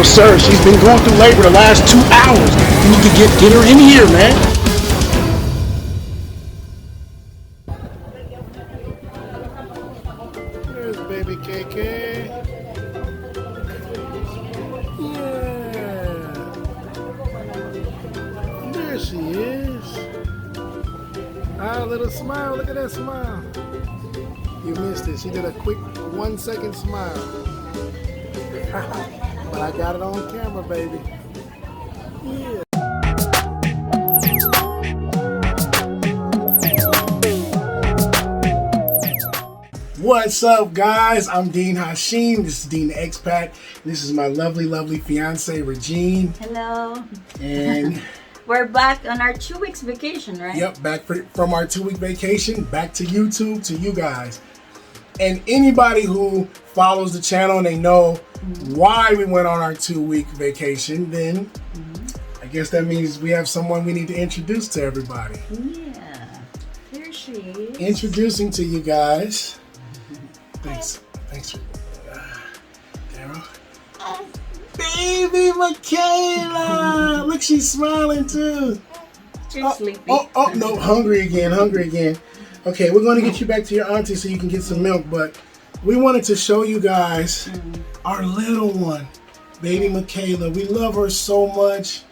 sir, she's been going through labor the last 2 hours. You need to get her in here, man. There's baby KK. Yeah. There she is. Ah, little smile. Look at that smile. You missed it. She did a quick 1 second smile. But I got it on camera, baby. Yeah. What's up, guys? I'm Dean Hashim. This is Dean the expat. This is my lovely fiance, Regine. Hello. And we're back on our 2 weeks vacation, right? Yep, back from our 2-week vacation, back to YouTube, to you guys. And anybody who follows the channel and they know why we went on our 2-week vacation, then I guess that means we have someone we need to introduce to everybody. Yeah, here she is. Introducing to you guys. Thanks for Daryl. Baby Michaela! Look, she's smiling too. She's sleepy. Oh, no, hungry again. Okay, we're going to get you back to your auntie so you can get some milk, but we wanted to show you guys our little one, baby Michaela. We love her so much,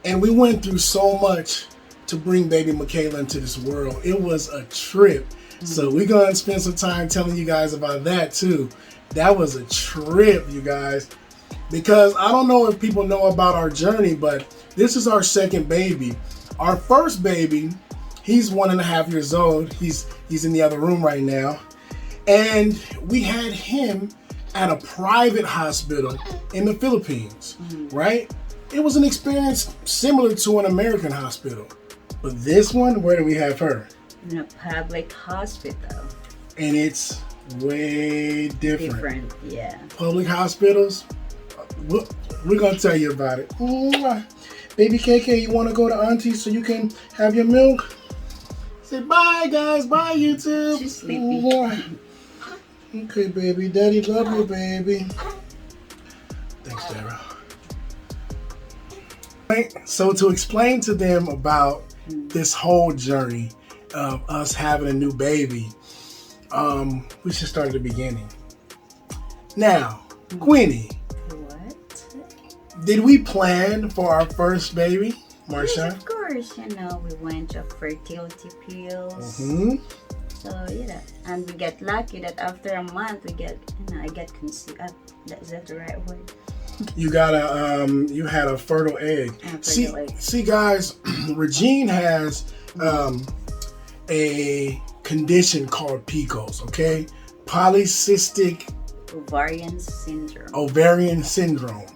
and we went through so much to bring baby Michaela into this world. It was a trip, so we're going to spend some time telling you guys about that too. That was a trip, you guys, because I don't know if people know about our journey, but this is our second baby. Our first baby, he's 1.5 years old. He's in the other room right now. And we had him at a private hospital in the Philippines, right? It was an experience similar to an American hospital. But this one, where do we have her? In a public hospital. And it's way different. Yeah. Public hospitals, we're going to tell you about it. Baby KK, you want to go to auntie so you can have your milk? Say bye, guys. Bye, YouTube. She's sleepy. Okay, baby. Daddy love you, baby. Thanks, Daryl. So to explain to them about this whole journey of us having a new baby, we should start at the beginning. Now, Queenie. What? Did we plan for our first baby, Marshawn? Yes, of course. We went to fertility pills. So, and we get lucky that after a month, I get conceived. Is that the right word? You had a fertile egg. See, guys, Regine has a condition called PCOS, okay? Polycystic ovarian syndrome.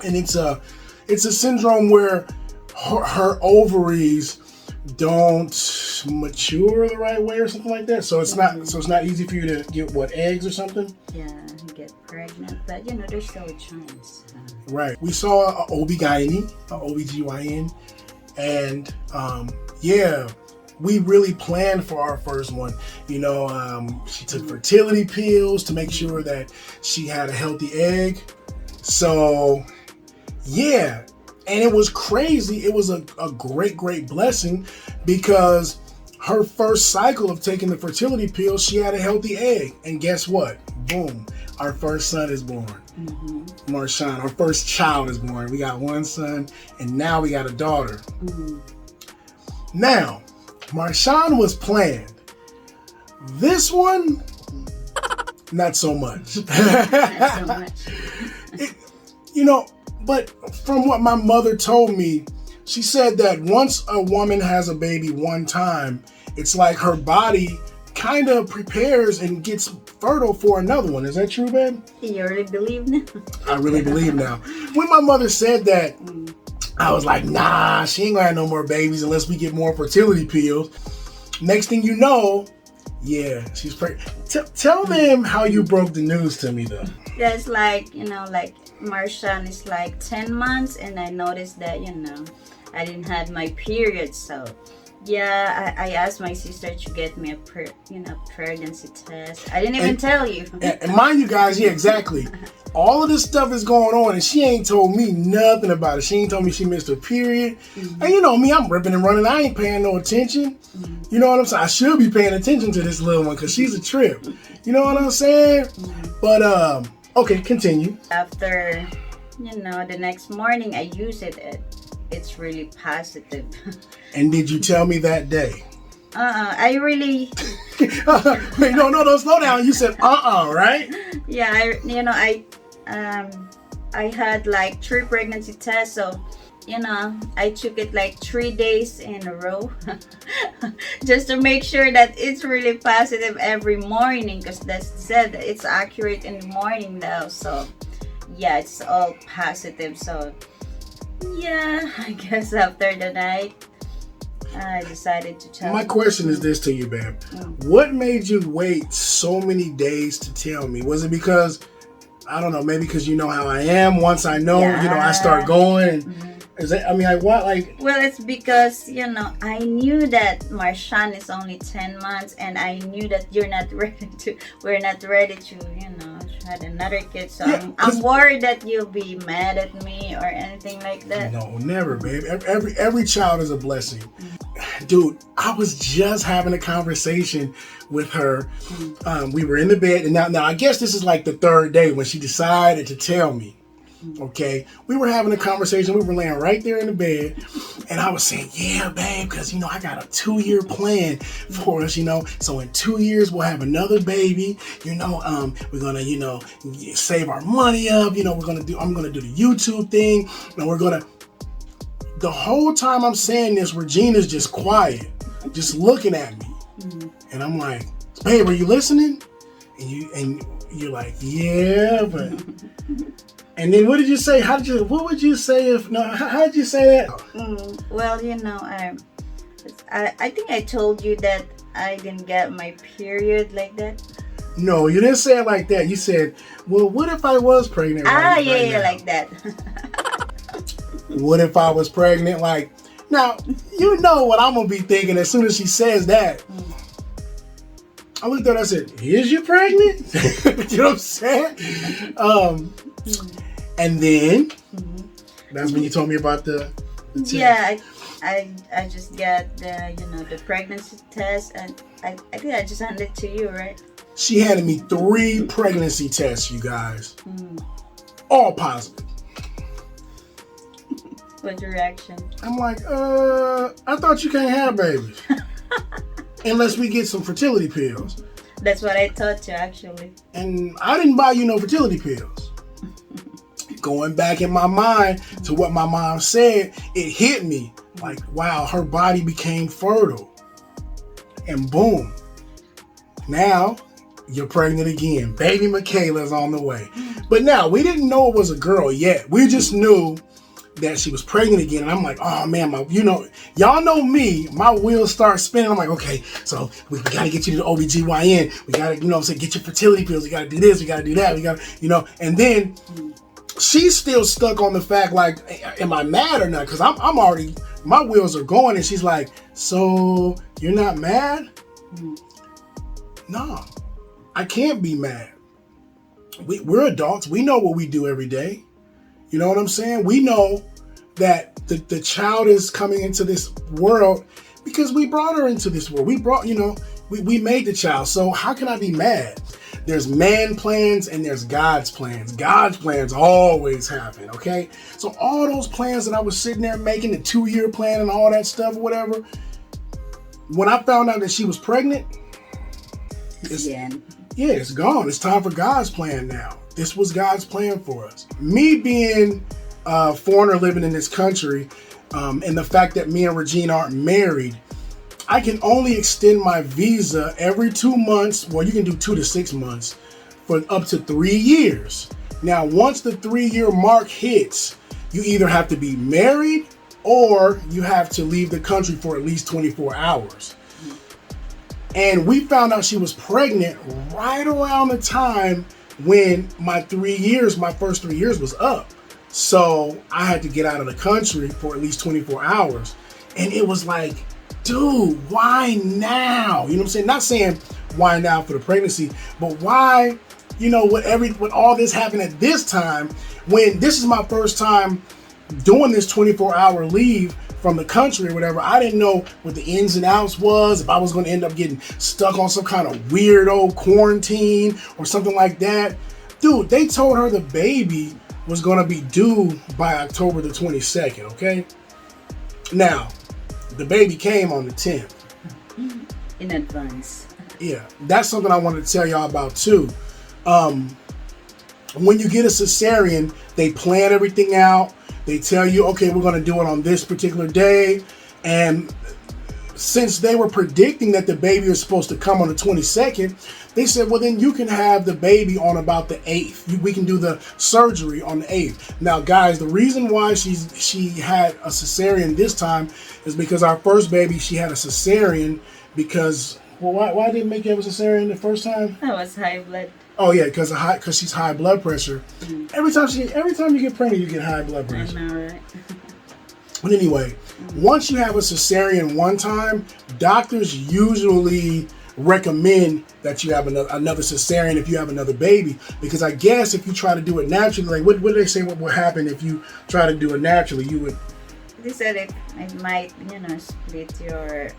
And it's a syndrome where her ovaries don't mature the right way or something like that. So it's not easy for you to get eggs or something. Yeah, you get pregnant, but there's still a chance. Right. We saw an OBGYN, and we really planned for our first one. She took fertility pills to make sure that she had a healthy egg. So, yeah. And it was crazy. It was a great blessing, because her first cycle of taking the fertility pills, she had a healthy egg. And guess what? Boom. Our first son is born. Marshawn, our first child is born. We got one son, and now we got a daughter. Now, Marshawn was planned. This one, not so much. But from what my mother told me, she said that once a woman has a baby one time, it's like her body kind of prepares and gets fertile for another one. Is that true, babe? You really believe now? I really believe now. When my mother said that, I was like, nah, she ain't gonna have no more babies unless we get more fertility pills. Next thing you know, yeah, she's pregnant. Tell them how you broke the news to me, though. That's like Marshawn is like 10 months, and I noticed that, I didn't have my period, so Yeah, I asked my sister to get me a pregnancy test. I didn't even tell you. And mind you guys, yeah, exactly. All of this stuff is going on, and she ain't told me nothing about it. She ain't told me she missed her period. And you know me, I'm ripping and running. I ain't paying no attention. You know what I'm saying? I should be paying attention to this little one because she's a trip. You know what I'm saying? But, okay, continue. After, the next morning, I use it. It's really positive. And did you tell me that day? I really... Wait, no, slow down. You said right? Yeah, I had like 3 pregnancy tests, so I took it like 3 days in a row just to make sure that it's really positive every morning, because that's said it's accurate in the morning though. So yeah, it's all positive. So yeah, I guess after the night I decided to tell. My question is this to you, babe. What made you wait so many days to tell me? Was it because, I don't know, maybe because you know how I am? Once I know, I start going. Is it, Well, it's because, I knew that Marshawn is only 10 months, and I knew that we're not ready to, have another kid. So yeah, I'm worried that you'll be mad at me or anything like that. No, never, babe. Every child is a blessing. Dude, I was just having a conversation with her. We were in the bed, and now I guess this is like the 3rd day when she decided to tell me. Okay, we were having a conversation. We were laying right there in the bed, and I was saying, yeah, babe, because I got a 2-year plan for us. So in 2 years we'll have another baby. We're gonna save our money up. I'm gonna do the YouTube thing, and we're gonna. The whole time I'm saying this, Regina's just quiet, just looking at me, and I'm like, babe, are you listening? And you're like, yeah, but. And then what did you say? What would you say how did you say that? Well, I think I told you that I didn't get my period like that. No, you didn't say it like that. You said, well, what if I was pregnant? Yeah, like that. What if I was pregnant? Now, you know what I'm going to be thinking as soon as she says that. I looked at her and I said, is you pregnant? You know what I'm saying? And then that's when you told me about the test. Yeah, I just got the pregnancy test, and I think I just handed it to you, right? She handed me 3 pregnancy tests, you guys. All positive. What's your reaction? I'm like, I thought you can't have babies. Unless we get some fertility pills. That's what I thought too, actually. And I didn't buy you no fertility pills. Going back in my mind to what my mom said, it hit me. Like, wow, her body became fertile. And boom. Now, you're pregnant again. Baby Michaela's on the way. But now, we didn't know it was a girl yet. We just knew that she was pregnant again. And I'm like, oh man, y'all know me, my wheels start spinning. I'm like, okay, so we got to get you to the OBGYN. We got to, get your fertility pills. We got to do this. We got to do that. We got to, and then she's still stuck on the fact, like, am I mad or not? Because I'm already, my wheels are going, and she's like, so you're not mad? No, I can't be mad. We're adults. We know what we do every day. You know what I'm saying? We know that the child is coming into this world because we brought her into this world. We brought, we made the child. So how can I be mad? There's man plans and there's God's plans. God's plans always happen, okay? So all those plans that I was sitting there making, the 2-year plan and all that stuff, whatever, when I found out that she was pregnant, it's gone. It's time for God's plan now. This was God's plan for us. Me being a foreigner living in this country, and the fact that me and Regina aren't married, I can only extend my visa every 2 months. Well, you can do 2 to 6 months for up to 3 years. Now, once the 3-year mark hits, you either have to be married or you have to leave the country for at least 24 hours. And we found out she was pregnant right around the time when my first 3 years was up. So I had to get out of the country for at least 24 hours. And it was like, dude, why now? You know what I'm saying? Not saying why now for the pregnancy, but why, you know, with all this happened at this time, when this is my first time doing this 24-hour leave from the country or whatever. I didn't know what the ins and outs was, if I was going to end up getting stuck on some kind of weirdo quarantine or something like that. Dude, they told her the baby was going to be due by October the 22nd, okay? Now, the baby came on the 10th. In advance. Yeah, that's something I wanted to tell y'all about too. When you get a cesarean, they plan everything out. They tell you, okay, we're going to do it on this particular day. And since they were predicting that the baby was supposed to come on the 22nd, they said, well, then you can have the baby on about the 8th. We can do the surgery on the 8th. Now, guys, the reason why she had a cesarean this time is because our first baby, she had a cesarean because, well, why didn't make you have a cesarean the first time? That was high blood. Oh yeah, because she's high blood pressure. Every time you get pregnant, you get high blood pressure. I know, right? But anyway, once you have a cesarean one time, doctors usually recommend that you have another cesarean if you have another baby, because I guess if you try to do it naturally, like what do they say? What would happen if you try to do it naturally? You would. They said it might, split your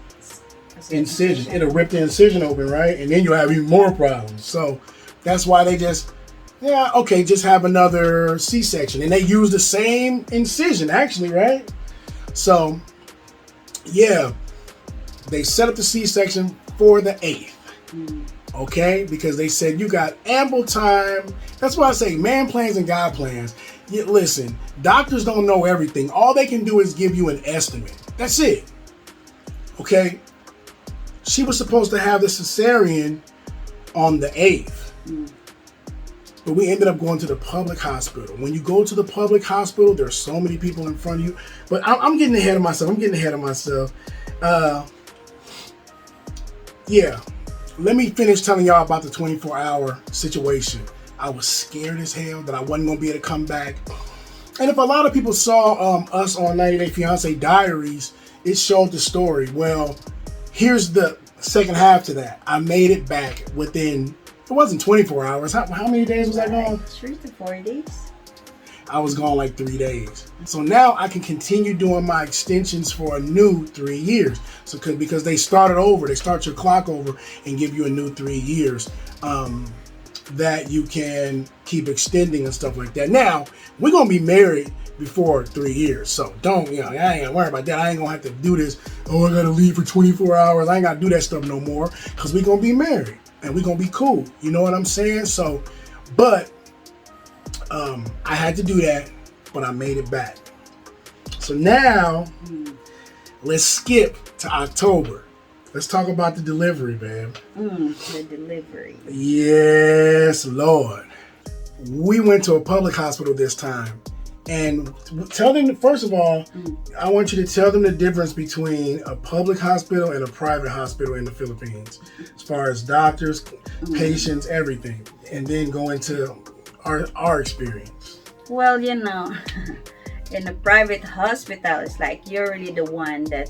incision. It'll rip the incision open, right? And then you'll have even more problems. So that's why they just have another C-section. And they use the same incision, actually, right? So, yeah, they set up the C-section for the 8th, okay? Because they said you got ample time. That's why I say man plans and God plans. Listen, doctors don't know everything. All they can do is give you an estimate. That's it, okay? She was supposed to have the cesarean on the 8th. But we ended up going to the public hospital. When you go to the public hospital, there's so many people in front of you. But I'm getting ahead of myself. Yeah. Let me finish telling y'all about the 24-hour situation. I was scared as hell that I wasn't going to be able to come back. And if a lot of people saw us on 90 Day Fiancé Diaries, it showed the story. Well, here's the second half to that. I made it back within... It wasn't 24 hours. How many days was I gone? 3 to 4 days. I was gone like 3 days. So now I can continue doing my extensions for a new 3 years. So because they started over, they start your clock over and give you a new 3 years that you can keep extending and stuff like that. Now, we're going to be married before 3 years. So don't, I ain't gonna worry about that. I ain't gonna have to do this. Oh, I gotta leave for 24 hours. I ain't gotta do that stuff no more because we're going to be married. And we're going to be cool. You know what I'm saying? So, but I had to do that, but I made it back. So now, let's skip to October. Let's talk about the delivery, man. The delivery. Yes, Lord. We went to a public hospital this time. And tell them, first of all, I want you to tell them the difference between a public hospital and a private hospital in the Philippines, as far as doctors, patients, everything, and then go into our experience. Well, in a private hospital, it's like you're really the one that,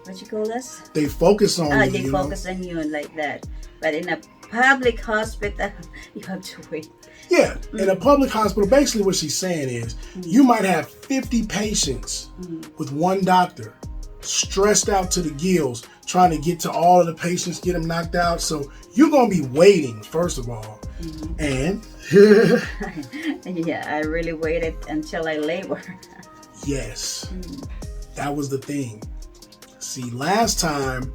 what you call this? They focus on you. They focus on you like that. But in a public hospital, you have to wait. Yeah, in a public hospital, basically what she's saying is you might have 50 patients with one doctor, stressed out to the gills, trying to get to all of the patients, get them knocked out. So you're going to be waiting, first of all. And... yeah, I really waited until I labor. Yes, that was the thing. See, last time,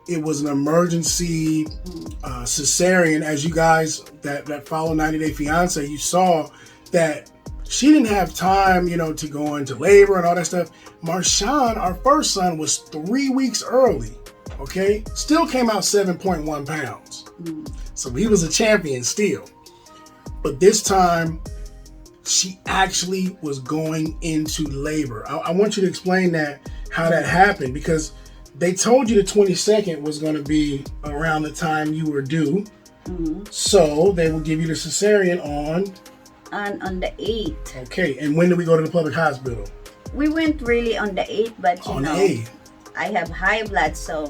it was an emergency cesarean. As you guys that follow 90 Day Fiancé, you saw that she didn't have time, to go into labor and all that stuff. Marshawn, our first son, was 3 weeks early. Okay, still came out 7.1 pounds. So he was a champion still. But this time, she actually was going into labor. I want you to explain how that happened, because they told you the 22nd was going to be around the time you were due. So they will give you the cesarean on the 8th. Okay, and when did we go to the public hospital? We went really on the 8th, but on the 8th. I have high blood, so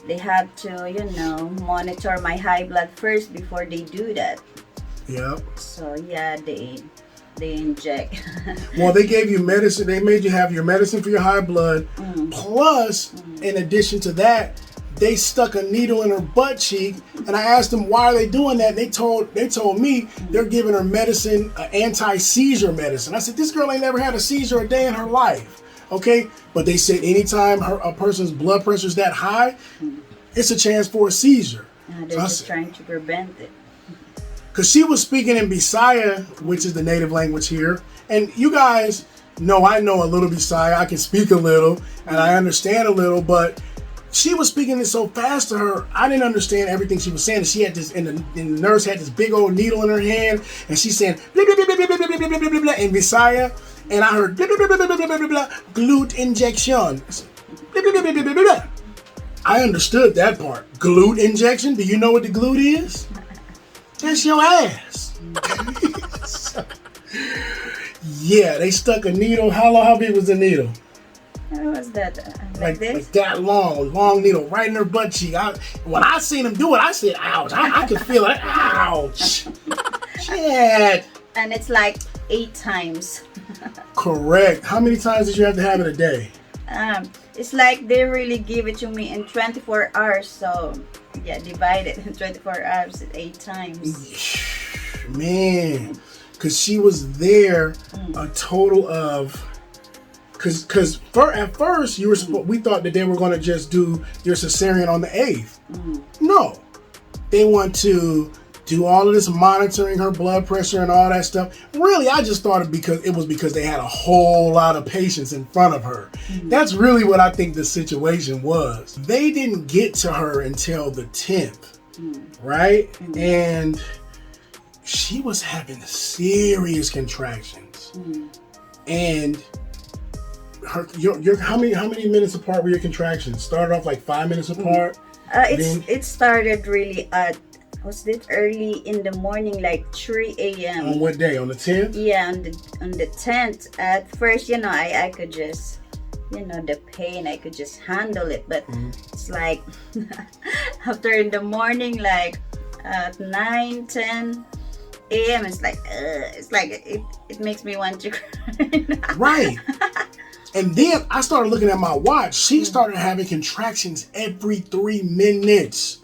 they have to, you know, monitor my high blood first before they do that. Yep. So yeah, they inject. Well, they gave you medicine. They made you have your medicine for your high blood. Plus, in addition to that, they stuck a needle in her butt cheek. And I asked them, why are they doing that? And they told me they're giving her medicine, anti-seizure medicine. I said, this girl ain't never had a seizure a day in her life. Okay? But they said anytime a person's blood pressure is that high, it's a chance for a seizure. They're just trying to prevent it. Because she was speaking in Bisaya, which is the native language here. And you guys know I know a little Bisaya. I can speak a little, and I understand a little, but she was speaking it so fast to her, I didn't understand everything she was saying. She had this, and the nurse had this big old needle in her hand, and she's saying, blah, blah, blah, blah, blah, blah, blah, blah, blah, blah, in Bisaya. And I heard, blah, blah, blah, blah, blah, blah, blah, blah, glute injection. Blah, blah, blah, blah, blah, blah, blah. I understood that part. Glute injection? Do you know what the glute is? That's your ass. So, yeah, they stuck a needle. How big was the needle? How was that? Like that long needle right in her butt cheek. When I seen them do it, I said, ouch. I could feel it. Ouch. Shit. And it's like 8 times. Correct. How many times did you have to have it a day? It's like they really give it to me in 24 hours. So, yeah, divide it in 24 hours at 8 times. Man, because she was there a total of... Because at first, we thought that they were going to just do your cesarean on the 8th. No. They want to do all of this monitoring her blood pressure and all that stuff. Really, I just thought it was because they had a whole lot of patients in front of her. That's really what I think the situation was. They didn't get to her until the 10th, right? And she was having serious contractions. And your how many minutes apart were your contractions? Started off like 5 minutes apart? It started really at, was it early in the morning, like 3 a.m. On what day? On the 10th? Yeah, on the 10th. At first, I could just, the pain, I could just handle it. But it's like, after in the morning, like at 9, 10 a.m., it's like it makes me want to cry. Right. And then I started looking at my watch. She started having contractions every 3 minutes.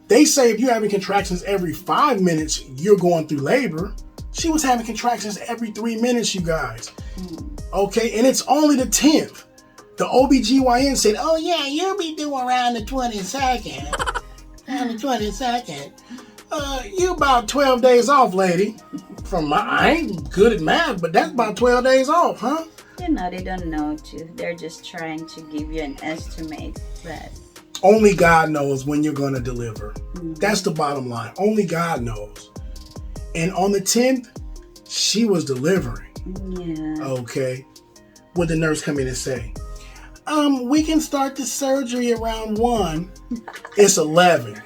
They say if you're having contractions every 5 minutes, you're going through labor. She was having contractions every 3 minutes, you guys. Okay, and it's only the 10th. The OBGYN said, oh yeah, you'll be due around the 22nd. On the 22nd. You about 12 days off, lady. I ain't good at math, but that's about 12 days off, huh? They don't know too. They're just trying to give you an estimate. But only God knows when you're going to deliver. That's the bottom line. Only God knows. And on the 10th, she was delivering. Yeah. Okay. What did the nurse come in and say? We can start the surgery around 1. It's 11.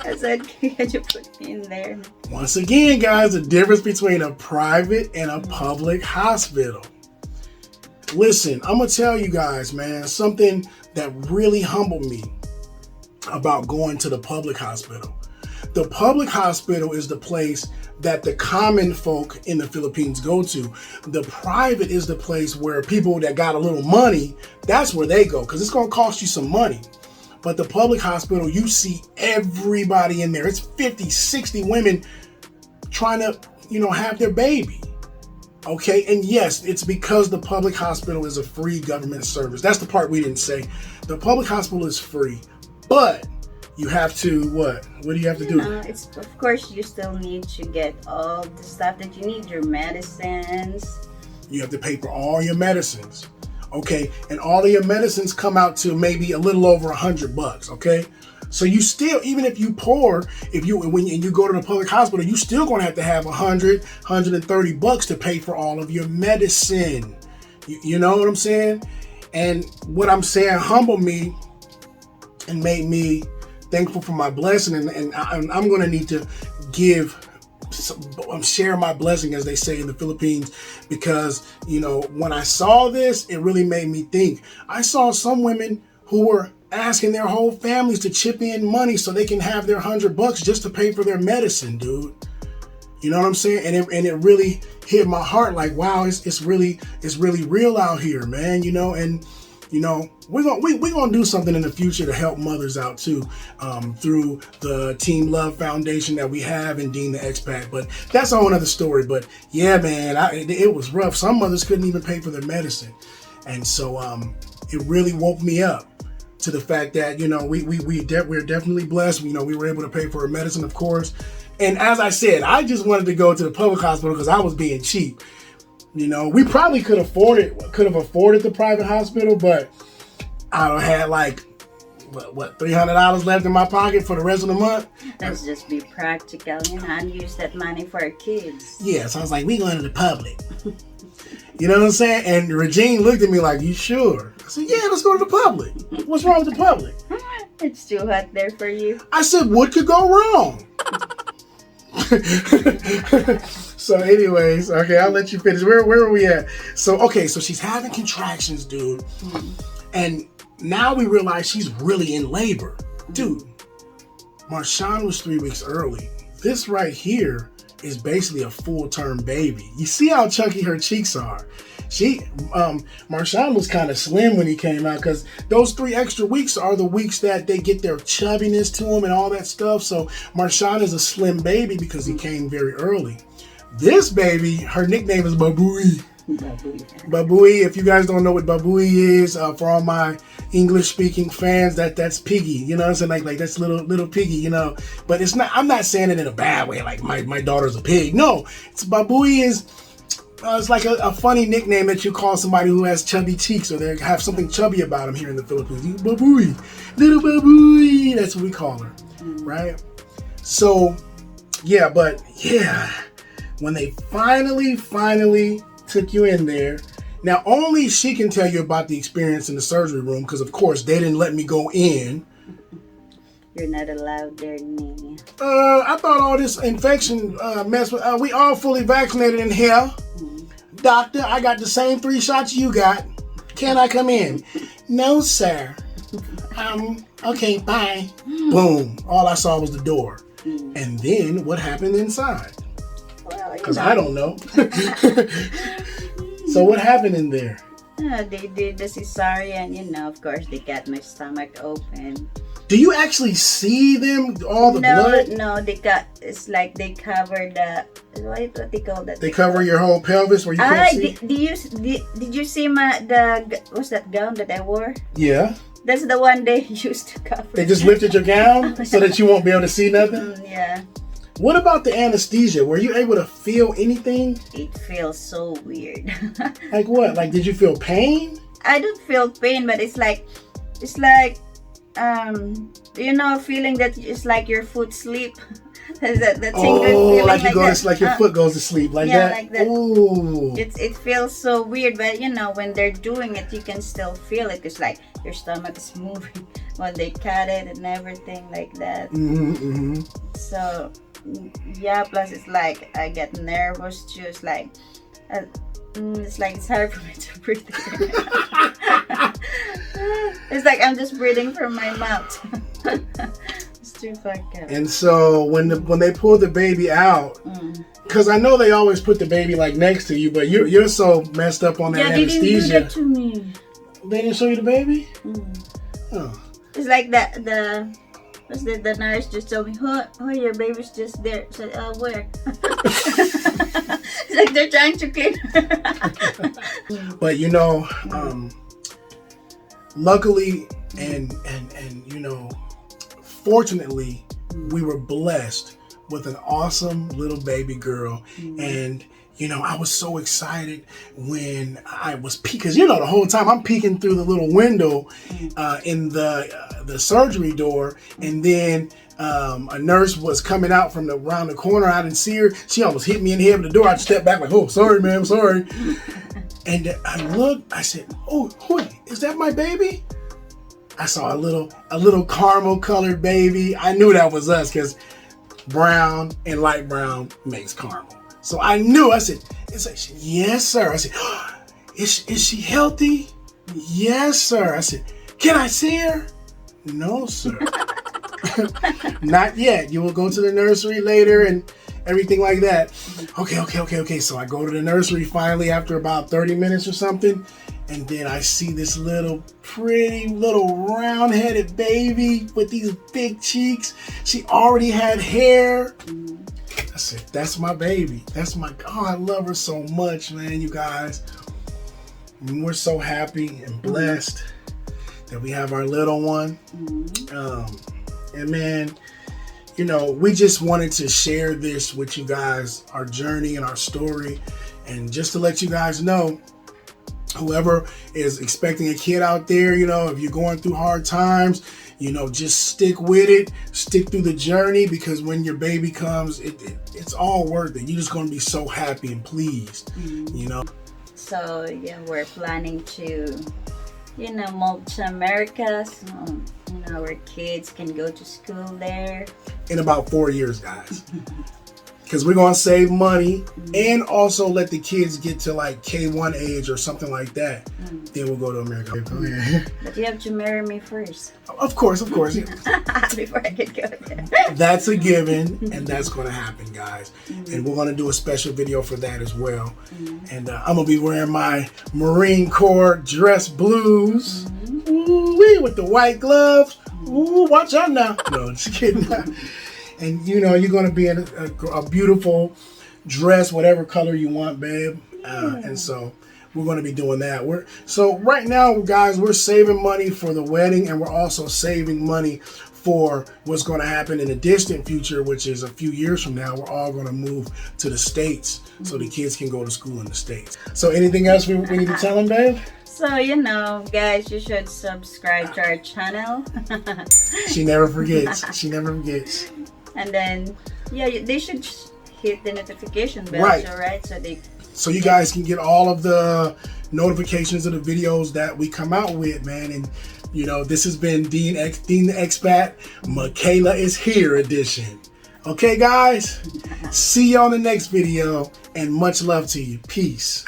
I said, can you put me in there? Once again, guys, the difference between a private and a public hospital. Listen, I'm going to tell you guys, man, something that really humbled me about going to the public hospital. The public hospital is the place that the common folk in the Philippines go to. The private is the place where people that got a little money, that's where they go, because it's going to cost you some money. But the public hospital, you see everybody in there. It's 50, 60 women trying to, have their baby. Okay, and yes, it's because the public hospital is a free government service. That's the part we didn't say. The public hospital is free, but you have to, what? What do you have to do? It's, of course, you still need to get all the stuff that you need, your medicines. You have to pay for all your medicines. Okay, and all of your medicines come out to maybe a little over $100. Okay, so you still, even if you poor, when you go to the public hospital, you still gonna have to have $130 to pay for all of your medicine. You know what I'm saying? And what I'm saying humbled me and made me thankful for my blessing, and I'm gonna need to give share my blessing, as they say in the Philippines, because, you know, when I saw this, it really made me think. I saw some women who were asking their whole families to chip in money so they can have their $100 just to pay for their medicine, dude. You know what I'm saying? And it really hit my heart, like, wow, it's really real out here, man. You know, and you know, we're gonna do something in the future to help mothers out too, through the Team Love Foundation that we have in Dean the Expat. But that's a whole other story. But yeah, man, it was rough. Some mothers couldn't even pay for their medicine, and so it really woke me up to the fact that, you know, we're definitely blessed. You know, we were able to pay for her medicine, of course. And as I said, I just wanted to go to the public hospital because I was being cheap. You know, we probably could have afforded the private hospital, but I had like what $300 left in my pocket for the rest of the month. Let's just be practical, you know, and use that money for our kids. Yeah, so I was like, we going to the public. You know what I'm saying? And Regine looked at me like, you sure? I said, yeah, let's go to the public. What's wrong with the public? It's too hot there for you. I said, what could go wrong? So anyways, okay, I'll let you finish. Where are we at? So, okay, so she's having contractions, dude. Mm-hmm. And now we realize she's really in labor. Dude, Marshawn was 3 weeks early. This right here is basically a full-term baby. You see how chunky her cheeks are. Marshawn was kind of slim when he came out, because those 3 extra weeks are the weeks that they get their chubbiness to him and all that stuff. So Marshawn is a slim baby because he came very early. This baby, her nickname is Babui. Babui, if you guys don't know what Babui is, for all my English-speaking fans, that's Piggy. You know what I'm saying? Like that's little Piggy, you know. But it's not. I'm not saying it in a bad way, like my daughter's a pig. No, it's Babui is. It's like a funny nickname that you call somebody who has chubby cheeks, or they have something chubby about them here in the Philippines. Babui, little Babui. That's what we call her, right? So, yeah, but yeah, when they finally took you in there, now only she can tell you about the experience in the surgery room, because of course they didn't let me go in. You're not allowed there, Nene. I thought all this infection mess with. We all fully vaccinated in here. Doctor, I got the same 3 shots you got. Can I come in? No, sir. Okay, bye. Boom. All I saw was the door. And then what happened inside? Because I don't know. So what happened in there? They did the cesarean, you know, of course they got my stomach open. Do you actually see them, all the blood? No, it's like they cover the, what they call that? They cover your whole pelvis where you can't see? Did you see what's that gown that I wore? Yeah. That's the one they used to cover. They just lifted your gown so that you won't be able to see nothing? Yeah. What about the anesthesia? Were you able to feel anything? It feels so weird. Like what? Like, did you feel pain? I don't feel pain, but it's like you know, feeling that it's like your foot sleep. that feeling like you like your foot goes to sleep, like yeah, that. Like that. Ooh. It feels so weird, but you know, when they're doing it, you can still feel it. It's like your stomach is moving when they cut it and everything like that. Mm-hmm. So yeah, plus it's like I get nervous too. It's like it's hard for me to breathe. It's like I'm just breathing from my mouth. It's too fucked up. And so when they pulled the baby out, because I know they always put the baby like next to you, but you're so messed up on that anesthesia. They didn't do that to me. They didn't show you the baby? Oh. It's like the nurse just told me, oh, your baby's just there. I said, where? It's like they're trying to clean her. But you know, luckily and you know, fortunately, we were blessed with an awesome little baby girl. And you know, I was so excited when I was because you know, the whole time I'm peeking through the little window in the surgery door, and then a nurse was coming out from around the corner. I didn't see her. She almost hit me in the head with the door. I stepped back like, oh, sorry, ma'am, sorry. And I looked. I said, oh, is that my baby? I saw a little caramel colored baby. I knew that was us because brown, and light brown makes caramel. So I knew, I said, yes, sir. I said, is she healthy? Yes, sir. I said, can I see her? No, sir. Not yet. You will go to the nursery later and everything like that. Okay. So I go to the nursery finally after about 30 minutes or something. And then I see this little pretty little round-headed baby with these big cheeks. She already had hair. I said, that's my baby. That's my, oh, I love her so much, man, you guys. And we're so happy and blessed that we have our little one. And man, you know, we just wanted to share this with you guys, our journey and our story. And just to let you guys know, whoever is expecting a kid out there, you know, if you're going through hard times, you know, just stick with it, stick through the journey, because when your baby comes, it's all worth it. You're just going to be so happy and pleased, you know. So yeah, we're planning to, you know, move to America, so you know, our kids can go to school there in about 4 years, guys. Because we're going to save money and also let the kids get to like K1 age or something like that. Then we'll go to America. But you have to marry me first. Of course. Before I can go there. That's a given, and that's going to happen, guys. And we're going to do a special video for that as well. And I'm going to be wearing my Marine Corps dress blues. Ooh-wee, with the white gloves. Ooh, watch out now. No, just kidding. And you know, you're going to be in a beautiful dress, whatever color you want, babe. And so we're going to be doing that. So right now, guys, we're saving money for the wedding, and we're also saving money for what's going to happen in the distant future, which is a few years from now. We're all going to move to the States so the kids can go to school in the States. So anything else we need to tell them, babe? So, you know, guys, you should subscribe to our channel. She never forgets. She never forgets. And then, yeah, they should hit the notification bell, right? So you guys can get all of the notifications of the videos that we come out with, man. And, you know, this has been Dean the Expat, Michaela is Here edition. Okay, guys? See you on the next video, and much love to you. Peace.